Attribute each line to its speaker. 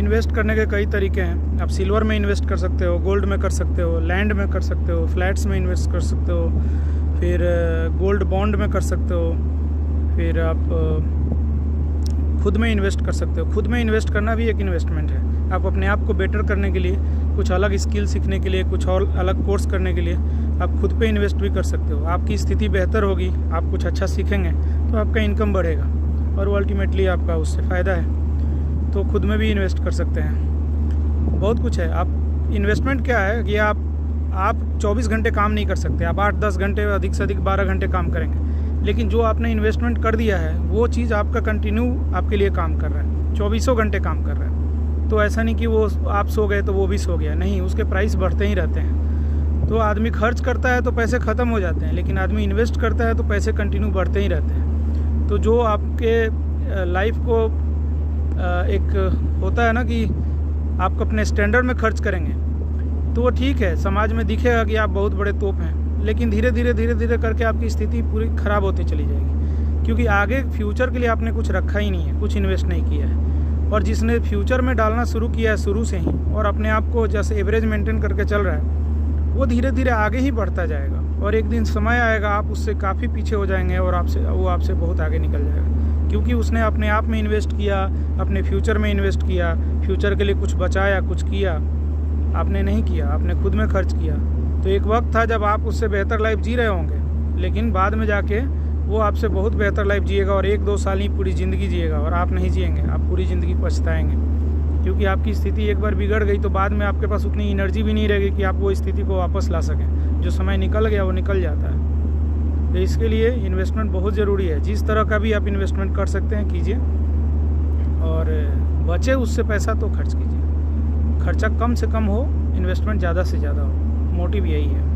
Speaker 1: Invest करने के कई तरीके हैं। आप सिल्वर में इन्वेस्ट कर सकते हो, गोल्ड में कर सकते हो, लैंड में कर सकते हो, फ्लैट्स में इन्वेस्ट कर सकते हो, फिर गोल्ड बॉन्ड में कर सकते हो, फिर आप खुद में इन्वेस्ट कर सकते हो। खुद में इन्वेस्ट करना भी एक इन्वेस्टमेंट है। आप अपने आप को बेटर करने के लिए, कुछ अलग स्किल सीखने के लिए, कुछ और अलग कोर्स करने के लिए आप खुद पे इन्वेस्ट भी कर सकते हो। आपकी स्थिति बेहतर होगी, आप कुछ अच्छा सीखेंगे तो आपका इनकम बढ़ेगा और वो अल्टीमेटली आपका उससे फ़ायदा है। तो खुद में भी इन्वेस्ट कर सकते हैं। बहुत कुछ है। आप इन्वेस्टमेंट क्या है कि आप 24 घंटे काम नहीं कर सकते। आप 8-10 घंटे, अधिक से अधिक 12 घंटे काम करेंगे, लेकिन जो आपने इन्वेस्टमेंट कर दिया है वो चीज़ आपका कंटिन्यू आपके लिए काम कर रहा है, 24 घंटे काम कर रहा है। तो ऐसा नहीं कि वो आप सो गए तो वो भी सो गया, नहीं, उसके प्राइस बढ़ते ही रहते हैं। तो आदमी खर्च करता है तो पैसे ख़त्म हो जाते हैं, लेकिन आदमी इन्वेस्ट करता है तो पैसे कंटिन्यू बढ़ते ही रहते हैं। तो जो आपके लाइफ को एक होता है ना कि आप अपने स्टैंडर्ड में खर्च करेंगे तो वो ठीक है, समाज में दिखेगा कि आप बहुत बड़े तोप हैं, लेकिन धीरे धीरे करके आपकी स्थिति पूरी ख़राब होती चली जाएगी, क्योंकि आगे फ्यूचर के लिए आपने कुछ रखा ही नहीं है, कुछ इन्वेस्ट नहीं किया है। और जिसने फ्यूचर में डालना शुरू किया है शुरू से ही और अपने आप को जैसे एवरेज मेंटेन करके चल रहा है, वो धीरे धीरे आगे ही बढ़ता जाएगा और एक दिन समय आएगा आप उससे काफ़ी पीछे हो जाएंगे और वो आपसे बहुत आगे निकल जाएगा, क्योंकि उसने अपने आप में इन्वेस्ट किया, अपने फ्यूचर में इन्वेस्ट किया, फ्यूचर के लिए कुछ बचाया, कुछ किया। आपने नहीं किया, आपने खुद में खर्च किया। तो एक वक्त था जब आप उससे बेहतर लाइफ जी रहे होंगे, लेकिन बाद में जाके वो आपसे बहुत बेहतर लाइफ जिएगा और 1-2 साल ही पूरी ज़िंदगी जिएगा और आप नहीं जिएंगे, आप पूरी ज़िंदगी पछताएंगे, क्योंकि आपकी स्थिति एक बार बिगड़ गई तो बाद में आपके पास उतनी एनर्जी भी नहीं रहेगी कि आप वो स्थिति को वापस ला सकें। जो समय निकल गया वो निकल जाता है। तो इसके लिए इन्वेस्टमेंट बहुत ज़रूरी है। जिस तरह का भी आप इन्वेस्टमेंट कर सकते हैं कीजिए, और बचे उससे पैसा तो खर्च कीजिए। खर्चा कम से कम हो, इन्वेस्टमेंट ज़्यादा से ज़्यादा हो। मोटिव यही है।